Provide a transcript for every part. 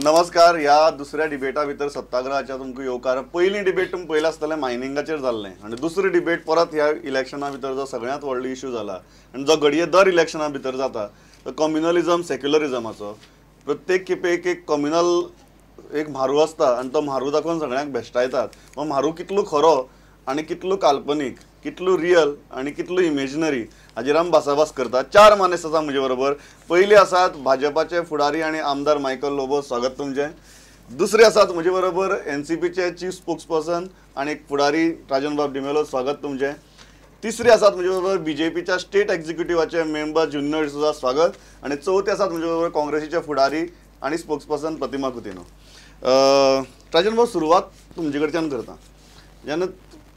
नमस्कार. ह्या दुसऱ्या डिबेटा भितर सत्याग्रहाच्या तुमकां येवकार. पयली डिबेट तुमी पळयलें आसतलें मायनिंगाचेर जाल्लें आनी दुसरी डिबेट परत ह्या इलेक्शना भितर जो सगळ्यांत व्हडलो इश्यू जाला आनी जो घडये दर इलेक्शना भितर जाता तो कम्युनलिझम सेक्युलरिझमाचो. प्रत्येक खेपे एक कम्युनल एक म्हारू आसता आनी तो म्हारू दाखोवन सगळ्यांक भेश्टायतात. हो म्हारू कितलो खरो आनी कितलो काल्पनीक, कितलो रियल आनी कितलो इमेजिनरी हाजेर आमी भासाभास करतात. चार मानेस आसा म्हजे बरोबर. पयले आसात भाजपाचे फुडारी आनी आमदार मायकल लोबो, स्वागत तुमचें. दुसरे आसात म्हजे बरोबर एनसीपीचे चीफ स्पोक्सपर्सन आनी फुडारी राजन बाब डिमेलो, स्वागत तुमचें. तिसरे आसात म्हजे बरोबर बीजेपीच्या स्टेट एक्झिक्युटिव्हाचे मेंबर ज्युनियर डिसोजा, स्वागत. आनी चौथे आसात म्हजे बरोबर काँग्रेसीचे फुडारी आनी स्पोक्सपर्सन प्रतिमा कुतिनो. राजन बाब, सुरवात तुमचे कडच्यान करता. जेन्ना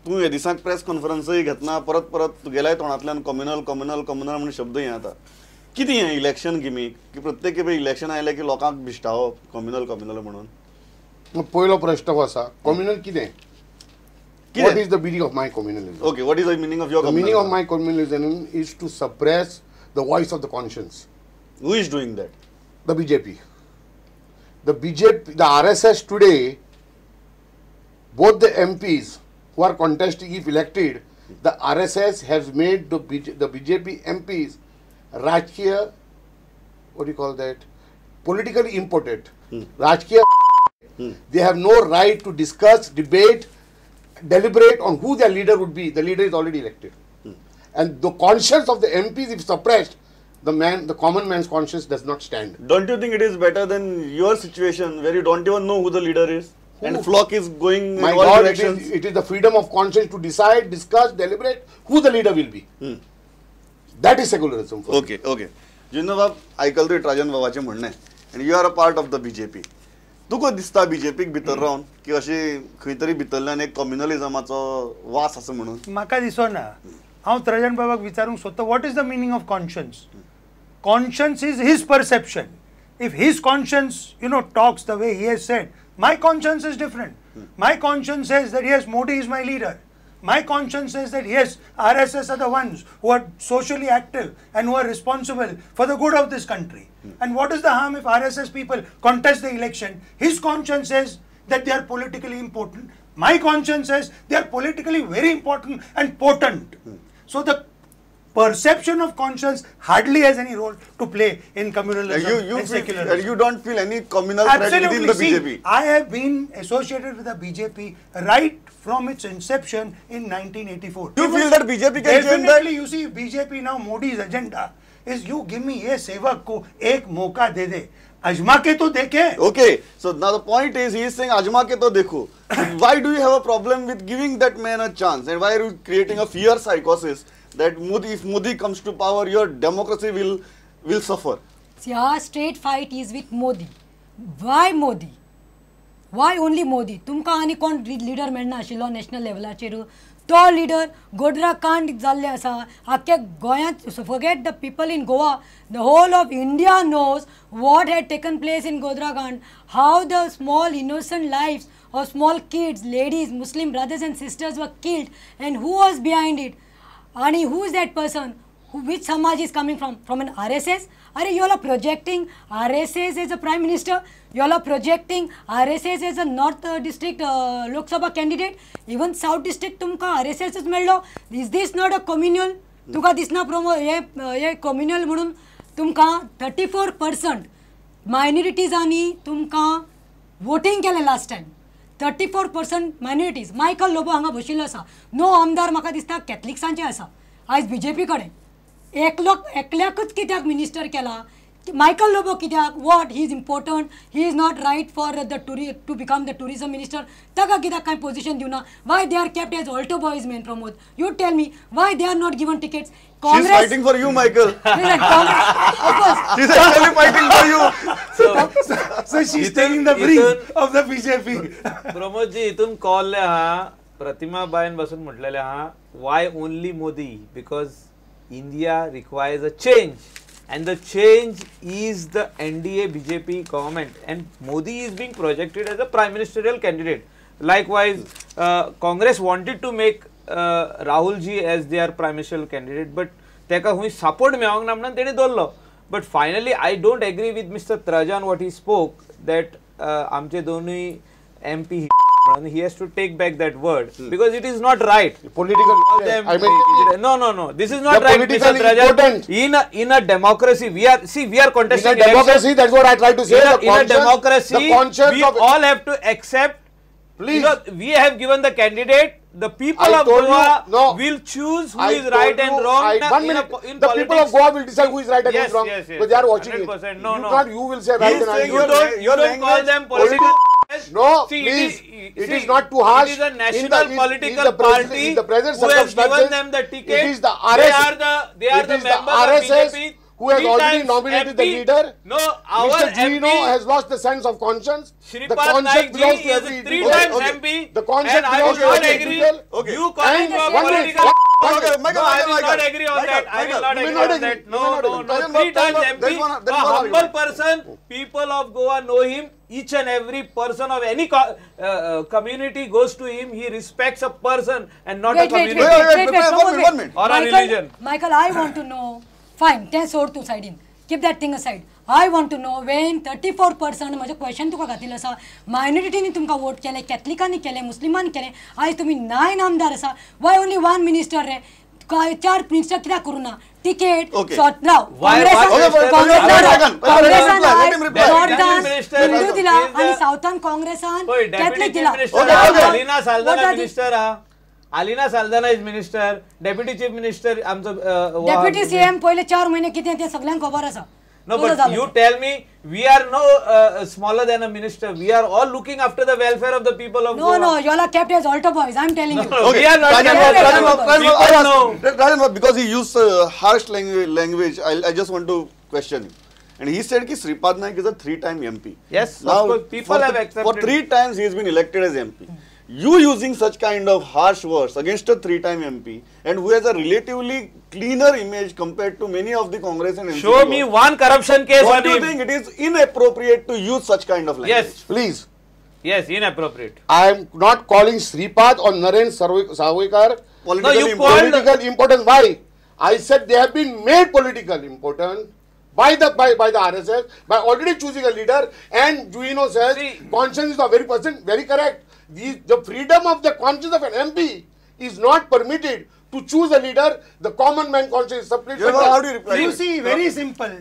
तूं हे दिसाक प्रेस कॉन्फरन्सय घेतना परत परत गेल्याय तोंडांतल्यान कम्युनल कम्युनल कम्युनल म्हणून शब्द येता. कितें हें इलेक्शन गिमीक की प्रत्येक खेपे इलेक्शन आयलें की लोकांक भिश्टावप कम्युनल कम्युनल म्हणून? पयलो प्रश्न हो आसा, कम्युनल कितें? What is the meaning of my communalism? Okay, what is the meaning of your The communalism? meaning of my communalism is to suppress the voice of the conscience. Who is doing that? The BJP. The BJP, the RSS today, both the MPs who are contesting if elected, the RSS has made the BJP MPs Rajkiya, what do you call that? Politically important. Rajkiya. They have no right to discuss, debate, deliberate on who their leader would be. The leader is already elected. And the conscience of the MPs, if suppressed, the common man's conscience does not stand. Don't you think it is better than your situation where you don't even know who the leader is? And flock is going My in all God, directions? it is the freedom of conscience to decide, discuss, deliberate who the leader will be. That is secularism. For me. Okay, okay. Junnar बाब, आयकल तुवें राजन बाबाचें म्हणणें आनी you are a part of the BJP. तुका दिसता बीजेपीक भितर रावन की अशी खंय तरी भितरल्यान एक कम्युनलिझमाचो वास आसा म्हणून? म्हाका दिसना. हांव राजन बाबाक विचारूंक सोदता, what is the meaning of conscience? Conscience is his perception. If his conscience, talks the way he has said, my conscience is different. My conscience says that yes, Modi is my leader. My conscience says that yes, RSS are the ones who are socially active and who are responsible for the good of this country. And what is the harm if RSS people contest the election? His conscience says that they are politically important. My conscience says they are politically very important and potent. So the perception of conscience hardly has any role to play in communalism and secularism. You don't feel any communal threat within the BJP? See, I have been associated with the BJP right from its inception in 1984. You feel that BJP can change that? Definitely, you see, BJP now, Modi's agenda is you give me a sevak ko ek mauka de de. Ajma ke to dekhe. Okay, so now the point is, he is saying Ajma ke to dekho. Why do you have a problem with giving that man a chance? And why are you creating a fear psychosis that if Modi comes to power, your democracy will suffer? See, our straight fight is with Modi. Why Modi? Why only Modi? तुमकां आनी कोण leader मेळना आशिल्लो national लेवलाचेर? तो leader Godhra कांड जाल्ले आसा आख्या गोंयांत. Forget the people in Goa, the whole of India knows what had taken place in Godhra कांड, how the small innocent lives of small kids, ladies, Muslim brothers and sisters were killed, and who was behind it? And who is that person? Which Samaj is coming from? From an RSS? Are you all are projecting RSS as a prime minister? You all are projecting RSS as a North District Lok Sabha candidate? Even South District tumka RSS is mello. Is this not a communal? तुका दिसना promo ये communal म्हणून तुमका 34% minorities तुमका voting केले last time. 34% minorities. Michael Lobo हांगा बशिल्लो आसा. नो आमदार म्हाका दिसता कॅथलिक्सांचे आसा आयज बीजेपी कडेन. एकल्याकच कित्याक मिनिस्टर केला? मायकल लोबो कित्याक? What he is important, he is not right for to become the tourism minister. ताका कित्याक कांय पोजिशन दिवना? Why they are kept as altar boys man Pramod? You tell me why they are not given tickets? She's fighting for you, Michael. Of course. She's actually fighting for you. So she's taking the breeze of the BJP. Pramod ji, इथून call हा प्रतिमा Bayern बसून म्हटलेले हा, why only Modi? Because India requires a change, and the change is the NDA BJP government, and Modi is being projected as a prime ministerial candidate. Likewise, Congress wanted to make Rahul ji as their prime ministerial candidate, but teka hui support मेळोंक ना म्हणून तेणी दवरलो. But finally, I don't agree with Mr. Trajan what he spoke, that आमचे दोन्ही MP he has to take back that word because it is not right. Political. Call them- I mean, no, this is not the right, political Mr. Trajan. important. In a democracy, we are contesting in a democracy, election. that's what I tried to say. In a democracy, the conscience we of all have to accept. Please. We have given the candidate. The people I of told Goa you, no. will choose who I is told right you, and wrong. one in minute. in The people politics. of Goa will decide who is right and who Yes, is wrong. yes, yes. Because they are watching 100%. it. No, you no. can't. You will say right He's and I saying will You say don't, you don't call them political. No, See, please. It It see, is not too harsh. It is a In national the- political in the present- party in the present who has given circumstances, them the ticket. it is the They RSS are the it is members the of RSS BJP. who has 3 already times nominated the MP. leader. No, our Mr. Gino MP has lost the sense of conscience. The Shripad conscience Naik belongs ji to is every 3 individual. times Okay. MP. The conscience and I belongs will to not every agree. individual. Okay. You calling And for one minute. political. Okay, Michael, No, I Michael, will not Michael. agree on that. I will not you may agree not on agree. that. You may No, not no, agree. no. There is 3 one- times there is MP. one- there A is one humble argument. person. People of Goa know him. Each and every person of any community goes to him. He respects a person and not a Wait, community. Wait, one Pramod, minute, one minute. Or a Michael, religion. Michael, I want to know. Fine, ten sword to side in. Keep that thing aside. I want to know when 34% माझं question तुका घातिलं असा मायनॉरिटीनी तुमका vote केले कॅथलिकांनी केले मुस्लिमांनी केले आज तुम्ही 9 आमदार असा वाय ओनली 1 मिनिस्टर रे 4 मिनिस्टर कित्याक करू ना ticket Okay. Rao Why- Let him reply. Jordan Minister Hindu दिला is the- आणि साऊथान काँग्रेसान होय, Deputy कॅथलिक Chief दिला Minister Okay, हा. okay. Alina What Saldana are the- minister हा. Alina Saldana is minister. Deputy Chief Minister आमचं डेप्युटी सीएम पहिले 4 महिने किती ते सगळ्यांक खबर असा No, तुझं but झालं you ते. tell me, we are no smaller than a minister. We are all looking after the welfare of the people of No, Goa. no, you all are kept as altar boys. I'm telling you. No, Okay, we are not Rajan, kept as Rajan, altar boys. Rajan, People I know. asked- Rajan, because he used harsh language, I just want to question him. And he said that Shripad Naik is a 3-time MP. Yes, of Now, course, people have for accepted. 3 times he has been elected as MP. You using such kind of harsh words against a 3-time MP and who has a relatively cleaner image compared to many of the Congress and NCP. Show me one corruption case What on do you him. think it is inappropriate to use such kind of language? Yes, Please. yes, inappropriate. I am not calling Shripad or Naren Savarkar Politically you important. called- political important. Why? I said they have been made political important by the RSS by already choosing a leader. And Juino says See- conscience is the very correct. The freedom of the conscience of an MP is not permitted to choose a leader. The common man conscience is separate. You know, how do you reply? You to it? see, very simple.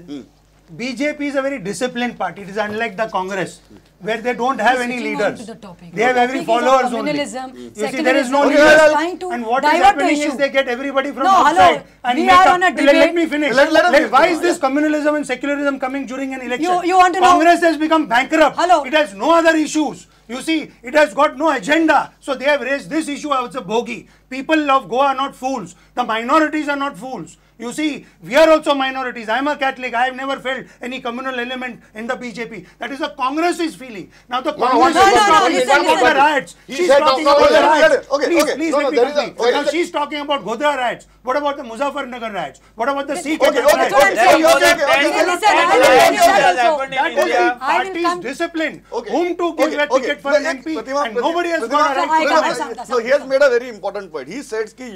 BJP is a very disciplined party. It is unlike the Congress, where they don't have any Switching on leaders. to the topic. They have every Speaking of followers only. communalism, You see, there is no secularism, leader. he is trying to And what is divert the happening issue. is they get everybody from No, hello, outside and we make are up. on a Let debate. me finish. Let him Why finish. is this communalism and secularism coming during an election? You want to know- Congress has become bankrupt. Hello. It has no other issues. You see, it has got no agenda. So they have raised this issue as a bogey. People of Goa are not fools. The minorities are not fools. You see, we are also minorities. I am a Catholic. I have never felt any communal element in the BJP. That is the Congress' feeling. Now the Congress no, is no, talking listen, about listen. the riots. He She's said talking no, about the no, riots. okay, Please, okay. please No, let no, me there is a- complete. there Now is a- she's talking about Godhra riots. What about the Muzaffarnagar riots? What about the Sikh Okay, riots? okay, That's what I'm okay, saying. okay, okay, okay, Listen, okay. listen, I will And tell you riots that has also. happened in That is India. the I will party's come- discipline. Okay. Whom to give a ticket for an MP, and nobody has got a right I to can- do I that. can- So he has made a very important point. He says that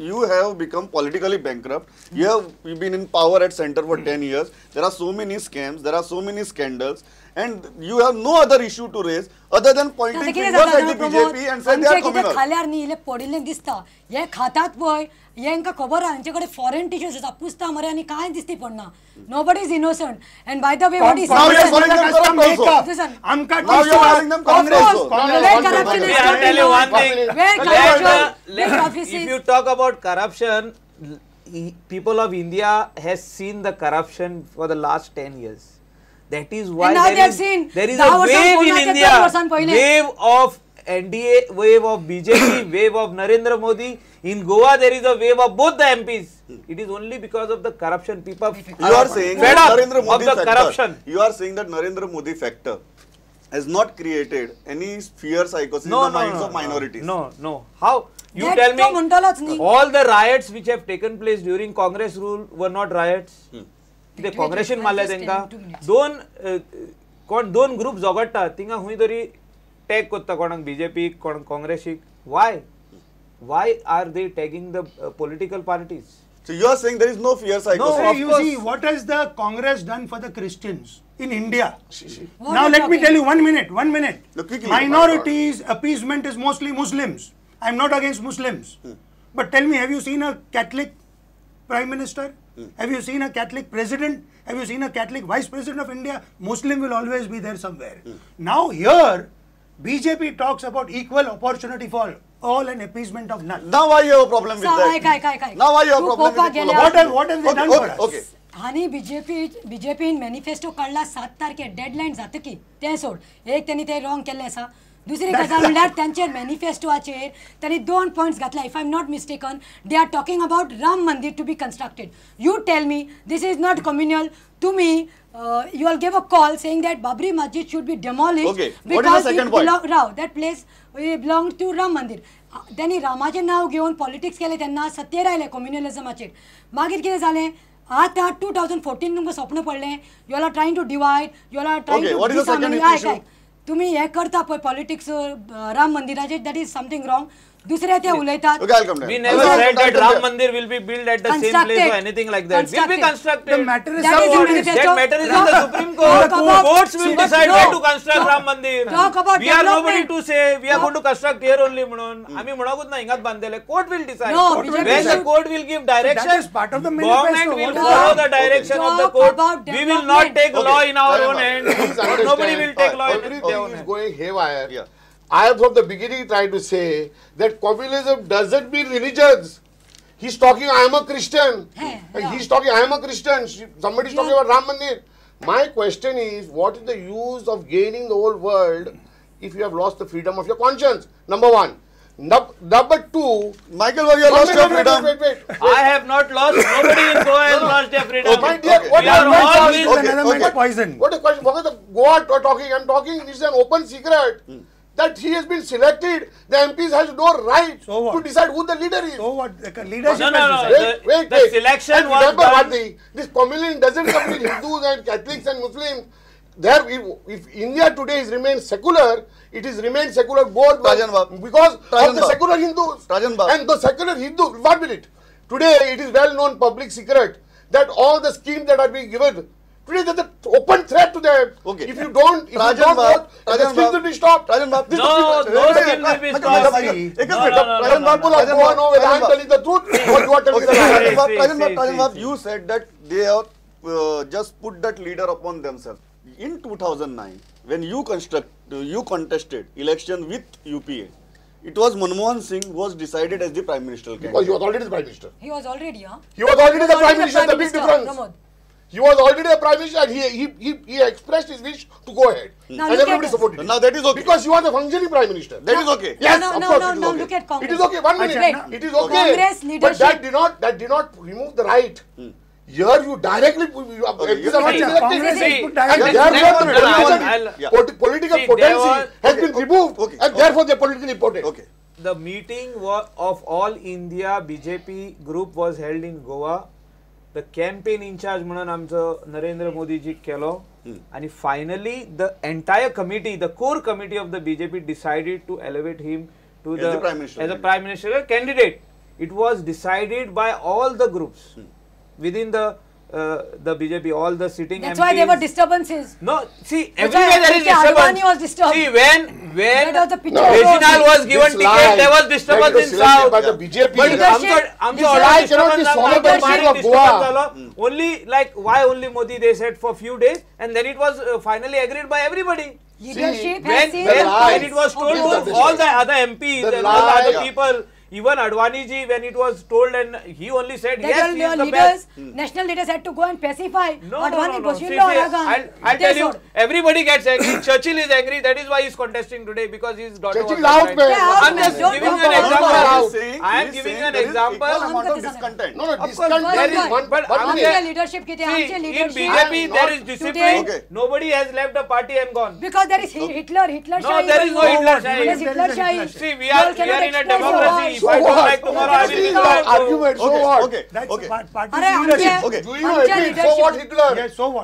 you have become politically bankrupt. You've been in power at center for 10 years. There are so many scams. There are so many scandals. And you have no other issue to raise other than pointing आता कितें fingers जाता at the जाणा BJP and say they आमचे are कितें communal. खाल्यार न्ही इले पडिल्लें दिसता हे खातात पळय हेंका खबर आहा हांचे कडेन फॉरेन टिश्यूज आसा पुसता मरे आनी कांय दिसती पडना nobody is innocent and by the way what is Now you are calling them Custom corrupt also. makeup. Listen. आमकां Now you are calling them corrupt Congress- also. Congress- Where Congress- corruption is See, I'll tell you one thing. Where Let corruption, the- where let- offices- if you talk about corruption, people of India has seen the corruption for the last 10 years. That is why And now they there have is, seen there is 10 a वर्षां wave in कोणाचे 10 India, वर्षां पहिले. wave of NDA, wave of BJP, wave of Narendra Modi. In Goa, there is a wave of both the MPs. It is only because of the corruption. People You are saying fed that up Narendra of Modi the factor. corruption. You are saying that Narendra Modi factor has not created any fear psychosis in the minds of minorities. No. How? You That tell तो म्हणटलोच me, न्ही. all the riots which have taken place during Congress rule were not riots. ते काँग्रेसीन मारले तांकां दोन group झगडटा तिंगा खंय तरी टॅग करता कोणाक बीजेपी कोणाक काँग्रेसीक why are they tagging the political parties? So you are saying there is no fear psychosis. No, Say, of you course. see, what has the Congress done for the Christians? in India. What Now are you let me talking? tell you, 1 minute, 1 minute. No, quickly, Minorities appeasement is mostly Muslims. I'm not against Muslims. But tell me, have you seen a Catholic Prime Minister? Have you seen a Catholic President? Have you seen a Catholic Vice President of India? Muslim will always be there somewhere. Now here, BJP talks about equal opportunity for all and appeasement of none. Now why you have a problem with that? काय Now why you have a तू problem पोवपाक with equal गेल्यार- opportunity? What have they Okay, done okay, for us? okay. हानी बीजेपीन manifesto काढला 7 तारखेर deadline जाता की तें सोड एक त्यांनी ते रॉंग केल्लें आसा दुसरी गजाल म्हणल्यार त्यांचेर मॅनिफेस्टोआचेर त्यांनी 2 पॉयंट्स घातला if I am not mistaken they are talking about Ram Mandir to be constructed you tell me this is not communal to me you will give a call saying that Babri Masjid should be demolished Okay. What is the because second it point? that place belonged to Ram Mandir. त्यांनी रामाचें नाव घेवन politics केलें तेन्ना सत्तेर आयले कम्युनलिझमाचेर मागीर कितें जालें आतां 2014 तुमकां स्वप्न पडलें you are trying to divide you are trying Okay, to what is the second issue? तुम्ही हे करता पळय पॉलिटिक्स राम मंदिराचेर दॅट इज समथींग रॉंग दुसरे ते उलयतात Okay, I'll come there. We never I'll said come that there. Ram Mandir will be built at the same place Constructed. or anything like that. Will be Constructed. The constructed. matter is That is what the is. manifesto. That matter is in the Supreme Court. Talk about- Courts will decide No. where to construct Talk- Ram Mandir. talk about We are nobody development. to say we are Talk- going to construct here only म्हणून आम्ही म्हणाकूच ना हिंगात बांधलेले court will decide. No, When BJP the should- court will give direction, that is part of the manifesto. government will What is follow that? the direction of the Talk court. about We will not development. take Okay. law in our Fair own enough. hands. Please understand. Nobody will take law in their Everything own is hands. going haywire. Yeah. I have from the beginning tried to say that communism doesn't mean religions. He's talking, I am a Christian. Hey, And yeah. he's talking, I am a Christian. Somebody's talking Yeah. about Ram Mandir. My question is, what is the use of gaining the whole world if you have lost the freedom of your conscience? Number one. Number two. Michael, why you have lost your freedom? Wait. I have not lost. Nobody in Goa has lost their freedom. My dear, Okay. what We are are all all with- This is Okay, another man's okay. poison. What a question. What is the Goa talking? I'm talking, this is an open secret. That he has been selected, the MPs has no right So what? to decide who the leader is. So what? Like a leadership No, no, has no. decided. The selection and was remember done- one thing, this communism doesn't come with Hindus and Catholics and Muslims. There, if India today is remained secular, it is remained secular both Rajan Bab. because Rajan of the Bab. secular Hindus. Rajan Bab. And the secular Hindu, 1 minute. Today, it is well known public secret that all the schemes that are being given, today there's an open threat to them. Okay. If you don't Rajan Bab, vote, the Rajan schemes Bab. will be stopped. Rajan Bab. This No, is the no people- scheme will be Michael, stopped. Michael, See, एक No, minute. no, no, Rajan no, Babu, no, like, Rajan go Bab, on over, Rajan I'm Bab. telling the truth, or you are telling the See, lie. Rajan Bab, see, Rajan Bab, see, Rajan Bab, see. you said that they have just put that leader upon themselves. In 2009, when you contested election with UPA, it was Manmohan Singh who was decided as the Prime Minister Because he candidate. was already the Prime Minister. He was already, huh? He was already the Prime Minister, the big Minister, difference. Pramod. He was already a Prime Minister and he expressed his wish to go ahead. Now And look at everybody us. supported him. Now that is okay. Because he was a functioning Prime Minister. That is okay. Yes, No, of no, course no, it is no, okay. look at Congress. It is okay, 1 minute. Wait. It is okay. Congress But leadership. that did not remove the right. Here you directly MPs are not see, elected. Congress See, is put And directly- therefore the I'll- political See, there potency was- has been removed Okay, and okay. therefore they are politically important. Okay. The meeting of all India BJP group was held in Goa. The campaign in charge म्हणून आमचं नरेंद्र मोदीजी केलो आणि finally the entire committee, the core committee of the BJP decided to elevate him to As the the Prime Minister as a candidate. Prime Minister candidate. It was decided by all the groups within the BJP, all the sitting That's MPs. why there were disturbances. No, see, That's everywhere why there is Mr. Advani was disturbance. disturbed. See, when That was the picture. Reginald was given This ticket, lie there was that disturbance was in selected South. by the BJP. But Leadership- आमचं this already lie cannot be disturbance swallowed by the झालं, people of disturbance Goa. झालं. Only like why only Modi they said for few days and then it was finally agreed by everybody. Leadership See, has When, seen the when, lies when it was told of to the all the other MPs The and all the lie- other people, even Advani ji, when it was told and he only said that yes, your he is the leaders, best. national leaders had to go and pacify. No, Advani no. See, Bashirlo see, Aragan. I'll tell you, They everybody gets angry. Churchill is angry. That is why he's contesting today because his daughter Churchill was out, baptized. man. Yeah, I'm just Don't giving talk an about example. out. I am giving an example. Equal amount of Unconditional. discontent. No, Of discontent course, there is is, one. but one I'm minute. आमचे leadership किती See, आमचे in leadership BJP there is today- discipline. Okay. Nobody has left the party and gone. because there is Hitler No, Shahi. there is no Hitler Shahi. There is Hitler There is a Shahi. Hitler See, we You are all cannot in a express your democracy. voice. If I So don't what? like tomorrow, I This will is go. the argument. So Okay, what? okay, That's okay. party अरे leadership. आमचे Okay. Do you आमच्या agree? So leadership- what Hitler? Yes, so what?